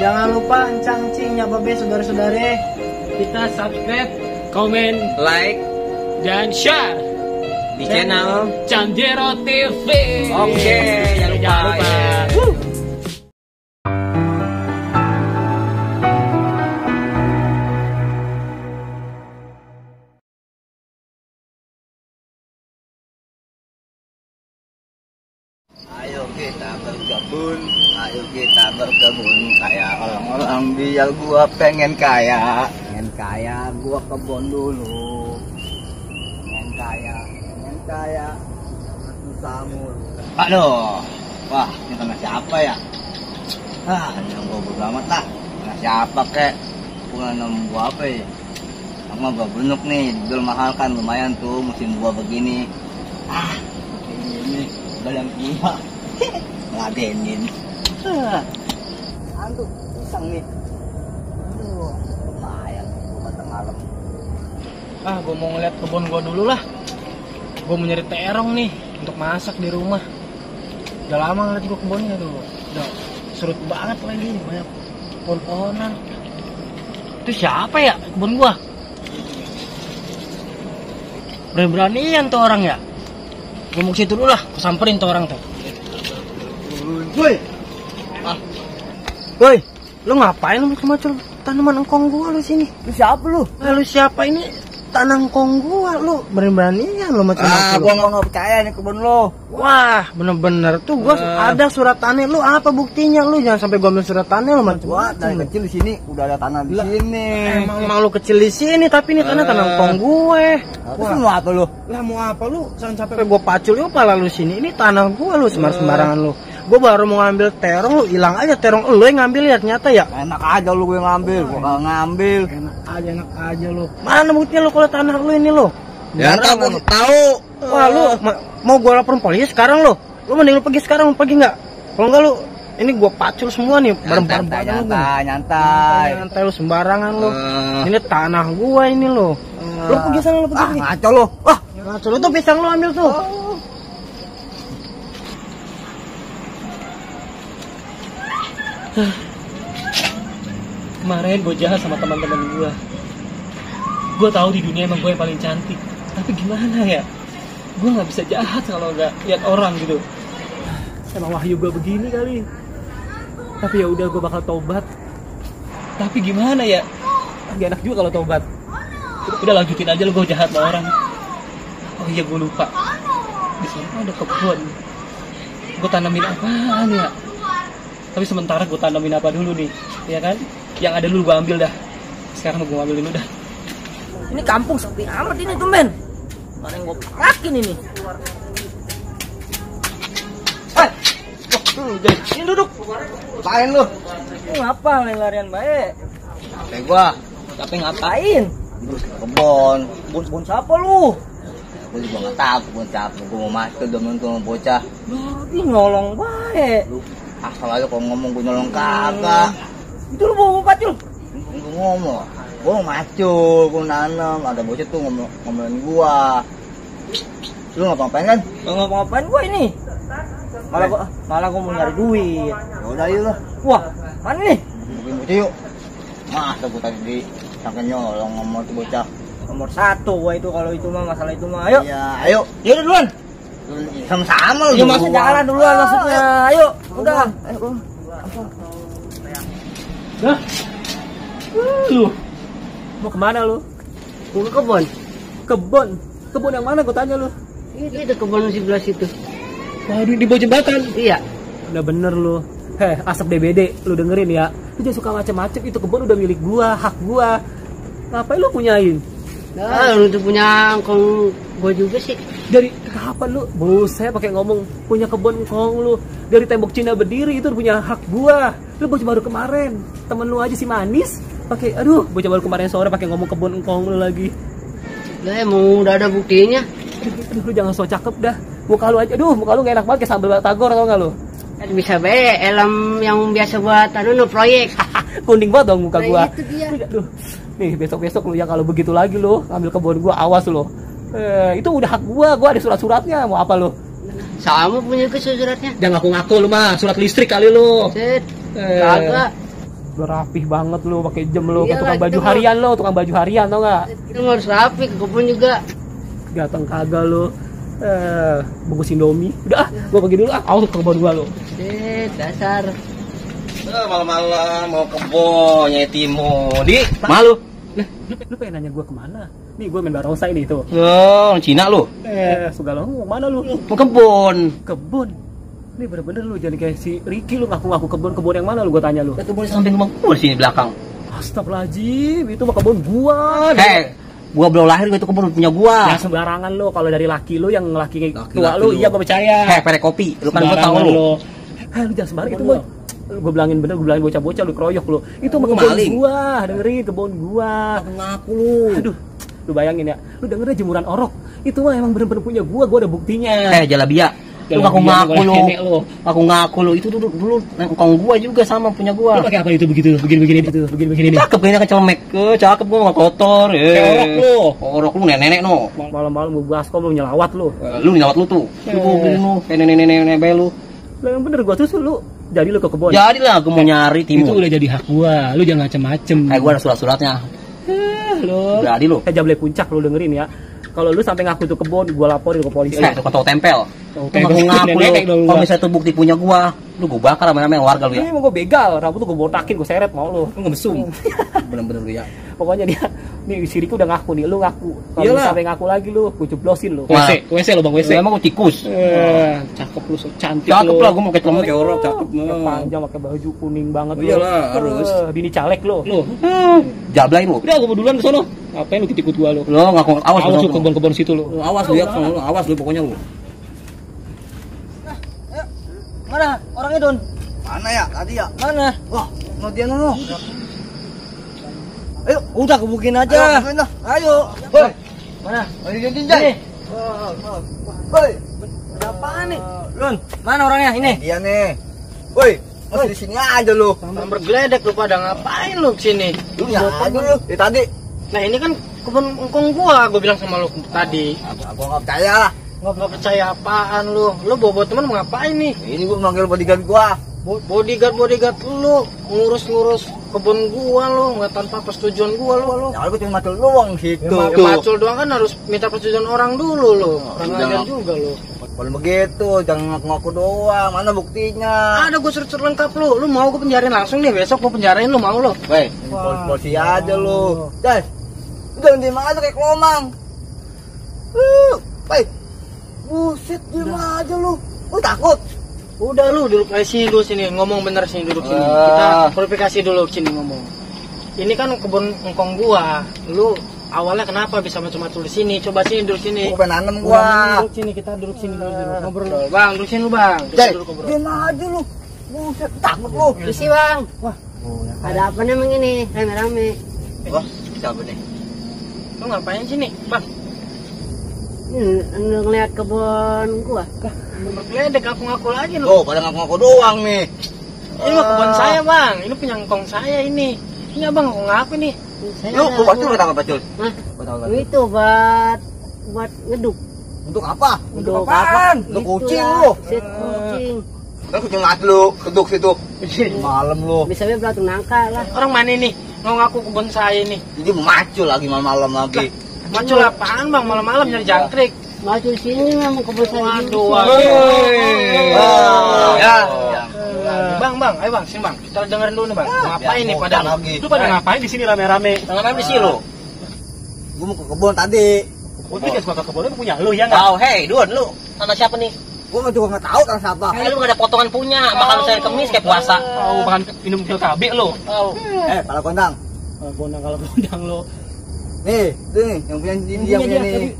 Jangan lupa encang-cing ya babe saudara-saudare. Kita subscribe, komen, like, dan share di channel Candero TV. Oke, jangan lupa. Ayo kita berkebun kayak orang-orang biar gua pengen kaya. Pengen kaya, gua kebun dulu. Pengen kaya, susah mulu. Aduh, wah ini tanah siapa ya? Yang gua bodo amat lah. Tanah siapa kek? Gua nanam gua apa ya? Sama gua benuk nih, dijual mahal kan lumayan tuh musim gua begini. Ini udah yang gua ngeladenin. Antuk pisang nih. Aduh, lumayan buat malam. Gue mau ngeliat kebun gue dulu lah. Gue mau nyari terong nih untuk masak di rumah. Udah lama ngeliat gue kebunnya tuh. Udah surut banget lagi, banyak pohon-pohonan. Itu siapa ya kebun gue? Berani-beranian tuh orang ya. Gue mau ke situ dulu lah, gue samperin tuh orang tuh. Woi, lu ngapain lu macam tanaman engkong gua lu sini? Lu siapa lu? Lu siapa ini? Tanah engkong gua lu berani-beranian lu macam gua nggak percaya nih kebun lu. Wah, bener-bener tuh gua ada surat tanah lu, apa buktinya lu? Jangan sampai gua ambil surat tanah lu macam. Gua dari kecil di sini udah ada tanah di sini. Emang lu kecil di sini tapi ini tanah engkong gue. Wah, mau apa lu? Lah mau apa lu? Jangan sampai gua pacul lu pala lu sini. Ini tanah gua lu sembarangan lu. Gue baru mau ngambil terong, lu hilang aja terong lu yang ngambil ya ternyata ya. Enak aja lu gue ngambil, gue gak ngambil. Enak aja lu. Mana buktinya lu kalau tanah lu ini lu? Ya tak gue tahu. Wah lu mau gue laporin polisi sekarang lu? Lu mending lu pergi sekarang, lu pergi nggak? Kalau nggak lu ini gue pacul semua nih, nyantai lu sembarangan lu. Ini tanah gue ini lu. Lu pergi sana lu pergi. Ngaco lu. Ngaco lu tuh pisang lu ambil tuh. Kemarin gue jahat sama teman-teman gue. Gue tahu di dunia emang gue yang paling cantik. Tapi gimana ya? Gue nggak bisa jahat kalau nggak lihat orang gitu. Emang wahyu gue begini kali. Tapi ya udah gue bakal tobat. Tapi gimana ya? Gak enak juga kalau tobat. Udah lanjutin aja lo, gue jahat sama orang. Oh iya gue lupa. Di sana ada kebun. Gue tanamin apaan ya? Tapi sementara gue tanamin apa dulu nih, ya kan? Yang ada dulu gue ambil dah. Sekarang gue ambil dulu dah. Ini kampung sepi amat ini tuh men. Mana yang gue parakin ini? Ini duduk. Ngapain lu? Lu ngapa lari-larian baik? Capek gua. Capek ngapain? Kebon. Kebun siapa lu? Gue juga nggak tahu kebun siapa. Gue mau masuk demen tuh sama bocah. Ini nolong baik. Asal aja kalau ngomong gue nolong kagak. Itu lu bawa pacul? Gue ngomong, gue mau macul, gue nanam. Ada bocah tuh ngomongin gua. Lu ngapa-ngapain kan? Ngapa-ngapain gua ini? Malah gua mau nyari duit. Udah yuk lah. Wah, mana nih? Bikin bocah yuk. Masa gue tadi disangka nyolong ngomong tuh bocah. Nomor 1 gua itu kalau itu mah masalah itu mah. Ayo. Iya, ayo. Yaudah duluan. Sama-sama lu. Ya masa jalan duluan maksudnya. Ayo, udah. Dah. Lu mau kemana lu? Mau ke kebun. Kebun yang mana gue tanya lu? Itu kebun sebelah situ. Waduh, di bawah jembatan. Iya. Udah bener lu. Asap DBD, lu dengerin ya. Lu jangan suka macem-macem, itu kebun udah milik gua, hak gua. Ngapain lu punyain? Nah, lu tuh punya engkong gua juga sih. Dari kapan lu? Buset, pakai ngomong punya kebun engkong lu. Dari tembok Cina berdiri itu punya hak gua. Lu baru kemarin. Temen lu aja si manis pakai bocah baru kemarin sore pakai ngomong kebun engkong lu lagi. Lah emang udah ada buktinya. Lu jangan so cakep dah. Muka lu aja, muka lu gak enak banget kayak sambal batagor, tau gak lu? Kan bisa be, helm yang biasa buat proyek. Kuning banget dong muka gua. Itu dia. Aduh. Nih besok lu ya kalau begitu lagi lu ngambil kebun gua, awas lu. Itu udah hak gua ada surat-suratnya, mau apa lu? Sama punya ke suratnya. Jangan ngaku-ngaku lu mah, surat listrik kali lu. Set. Kagak. Udah rapih banget lu, pakai jam lu, kayak Iyalah, tukang baju kita harian lu, tukang baju harian tau nggak? Kita harus rapi ke kebun juga. Gateng kagak lu. Bungkus Indomie. Udah, gua pergi dulu Aku ke kebun gua lu. Dasar. Malam-malam mau kebon nyai Timo. Di, malu. Lah, lu pengen nanya gua kemana? Nih gua main barongsai nih tuh. Oh, Cina lu. Sugalo mau mana lu? Mau kebon. Kebun. Nih bener-bener lu jadi kayak si Ricky lu ngaku-ngaku kebun yang mana lu gua tanya lu. Kebun di samping rumah gua di sini belakang. Astagfirullahaladzim, itu mah kebun gua. Gua belum lahir itu kebun punya gua. Ya sembarangan lu, kalau dari laki lu yang laki tua laki lu, lu. iya gua percaya. Pere kopi. Lu kan gua tahu lu. Lu jangan sembarang itu, Boy. Gue bilangin bener, gue bilangin bocah-bocah lu keroyok lu. Itu mah kebun maling. gua, dengerin kebun gua. Ngaku lu. Aduh, lu bayangin ya, lu dengerin jemuran orok. Itu mah emang bener-bener punya gua ada buktinya. Jalabia. Lu ngaku ngaku lu. Itu dulu engkong gua juga sama punya gua. Lu pakai apa itu begitu? Begini ini. Cakep kayaknya kecelemek. Cakep gua enggak kotor. Orok lu. Orok lu nenek no. Malam-malam lu baskom lu nyelawat lu. Lu nyelawat lu tuh. Lu gini lu, kayak nenek be lu. Lah yang bener gua terus lu jadi lu ke kebun. Jadilah gua mau nyari Timo. Itu udah jadi hak gua. Lu jangan macem-macem. Gua ada surat-suratnya. Lu. Jadi lu. Kayak Jablay Puncak lu dengerin ya. Kalau lu sampai ngaku itu kebun, gua laporin ke polisi. Itu kata tempel. Tempel. Ngaku lu. Kalau misalnya itu bukti punya gua, lu gua bakar sama warga lu ya. Ini mau gua begal, rambut tuh gua botakin, gua seret mau lu. Lu ngebesum. Bener-bener lu ya. Pokoknya dia nih si Riku udah ngaku nih, lu ngaku. Kalau lu sampai ngaku lagi lu, gua jeblosin lu. WC lu Bang, WC. Emang gua tikus. Cakep lu, cantik lu. Cakep lah, gua mau ketemu kayak orang cakep. Panjang pakai baju kuning banget lu. Iyalah, harus. Bini caleg lu. Jablay lu. Udah gua duluan ke sono. Ngapain lu ikut gua lu? Lu ngaku awas lu kebun-kebun situ lu. Awas lu ya, awas lu pokoknya lu. Mana orangnya Don? Mana ya tadi ya? Mana? Wah, no dia no. Ayo, udah kebukin aja. Ayo. Hoi. Mana? Ayo Jinjai. Hoi. Ada apaan nih? Don, mana orangnya ini? Dia nih. Woi, masih di sini aja lu. Bergeledek lu pada ngapain lu kesini? Lu ya aja lu. Tadi. Nah ini kan kebun engkong gua bilang sama lu tadi. Aku nggak percaya. Nggak percaya apaan lu? Lu bawa teman mau ngapain nih? Ini gua manggil bodyguard gua. Bodyguard lu ngurus kebun gua lu nggak tanpa persetujuan gua lu. Ya lu cuma macul doang situ. Ya, macul doang kan harus minta persetujuan orang dulu lu. Karena juga lu. Kalau begitu jangan ngaku-ngaku doang. Mana buktinya? Ada gua surat lengkap lu. Lu mau gua penjarain langsung nih besok gua penjarain lu mau lu. Woi, polisi aja lu. Guys, jangan diem aja kayak kelomang. Woi, buset diem aja lu. Lu takut? Udah lu duduk sini dulu sini ngomong bener sini duduk sini. Kita verifikasi dulu sini ngomong. Ini kan kebun engkong gua. Lu awalnya kenapa bisa macam-macam di sini? Coba sini duduk sini. Gua pengen nanem gua. Duduk sini kita duduk sini dulu ngobrol. Bang, duduk sini lu, Bang. Jai, diem aja lu. Buset, takut lu. Isi Bang. Wah. Ada apa nih emang ini? Rame-rame. Wah, siapa nih? Lu ngapain sini, Bang? Lu ngeliat kebun gua. Bergeledek ngaku-ngaku lagi lu. Oh, pada ngaku-ngaku doang nih. Ini mah kebun saya, Bang. Ini punya engkong saya ini. Ini Abang ngaku nih. Lu pasti lu tahu apa, Cul? Hah? Itu buat ngeduk. Untuk apa? Untuk apaan? Untuk kucing lu. Sit kucing. Kan kucing ngat lu, keduk situ. Malam lu. Bisa belatung nangka lah. Orang mana nih? Mau ngaku kebun saya nih. Jadi macul lagi malam-malam lagi. Macul apaan, Bang? Malam-malam nyari jangkrik. Maju sini memang kebun saya. Waduh. Ya. Bang, ayo Bang, sini Bang. Kita dengerin dulu nih, Bang. Ngapain nih pada lagi? Lu pada ngapain di sini rame-rame? Ngapain di sini lu? Gua mau ke kebun tadi. Untuk yang suka ke kebun itu punya lu ya nggak? Oh, hey, Dun, lu sama siapa nih? Gua juga nggak tahu kan siapa. Lu nggak ada potongan punya, bakal saya kemis kayak puasa. Oh, bahkan minum pil KB lu. Oh. Pala kondang. Kalau gondang lu. Nih, yang punya dia punya nih.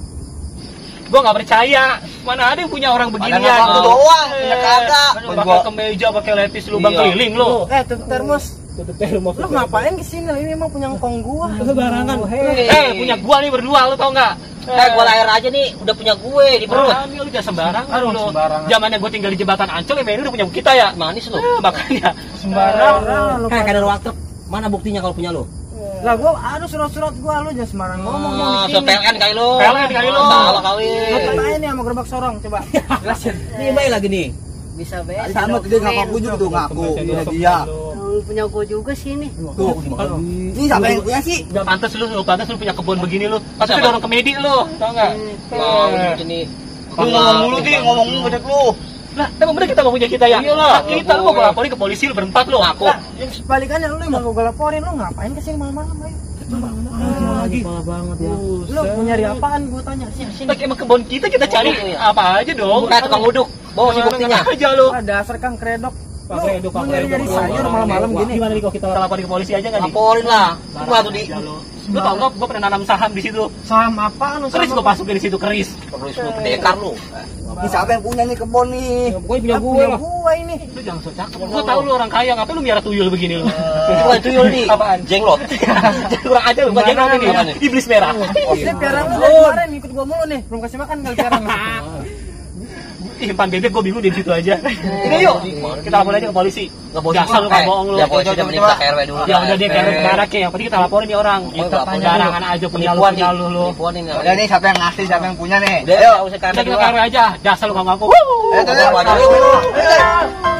Gua nggak percaya. Mana ada yang punya orang beginian? Padahal waktu doang, punya kagak. Pakai kemeja, pakai lepis lubang keliling lu. Tutup termos. Lu ngapain kesini? Ini emang punya engkong gua. Sembarangan. Punya gua nih berdua, lu tau nggak? Gua lahir aja nih, udah punya gue di perut. Lu jangan sembarangan lu. Sembarangan. Zamannya gua tinggal di jembatan Ancol, ya ini udah punya kita ya. Manis lu. Makanya Sembarangan. Kayak warteg. Mana buktinya kalau punya lu? Lah gua ada surat-surat gua, lu jangan sembarang ngomong yang di sini. PLN kali lu. PLN kali lu. Salah kali. Ngapain nih sama gerobak sorong coba. Jelasin. Nih baik lagi nih. Bisa Tadi sama tuh dia ngaku juga tuh ngaku. Ini dia. Emang punya gue juga sih ini. Ini siapa yang punya sih? Gak pantas lu punya kebun begini lu. Pasti dorong ke medi lu, tau gak? Ini Lu ngomong mulu di, ngomong mulu gede lu. Lah, emang bener kita mau punya kita ya? Iyalah. Kita lu mau gua laporin ke polisi lu berempat lu. Aku. Yang sebalikannya lu emang gue laporin, lu ngapain kesini malam-malam ayo? Lagi. Parah banget ya. Lu mau nyari apaan gue tanya sini. Lagi emang kebun kita cari apa aja dong. Nah, tukang uduk. Bawa sih buktinya. Aja lu. Dasar Kang Kredok. Pak Kredok, Lu nyari sayur malam-malam gini. Gimana nih kalau kita laporin ke polisi aja nggak nih? Laporin lah. Gua tuh di Lu tau nggak? Gua pernah nanam saham di situ. Saham apaan lu? Keris gua masukin di situ keris. terus lu pendekar lu. Ini siapa yang punya nih kebun nih? Pokoknya punya gue ini. Lu jangan sok cakep. Gua tahu lu orang kaya, ngapain lu miara tuyul begini lu? Itu kan tuyul nih. Apaan? Jenglot. Kurang aja lu, gua jenglot ini. Iblis merah. Dia piaraan lu dari kemarin ikut gue mulu nih. Belum kasih makan kali piaraan. Simpan bebek gua bingung di situ aja. Ini yuk. Kita laporin aja ke polisi. Enggak boleh. Dasar lu nggak bohong lu. Ya polisi udah menimpa ke RW dulu. Ya udah dia kayak kemana ke? Yang penting kita laporin nih orang. Kita tanya Garangan aja punya lu. Penipuan ini. Udah nih siapa yang ngasih, siapa yang punya nih? Udah, Ayo. usah karena Kita ke RW aja. Dasar lu nggak ngaku. Ayo, ayo.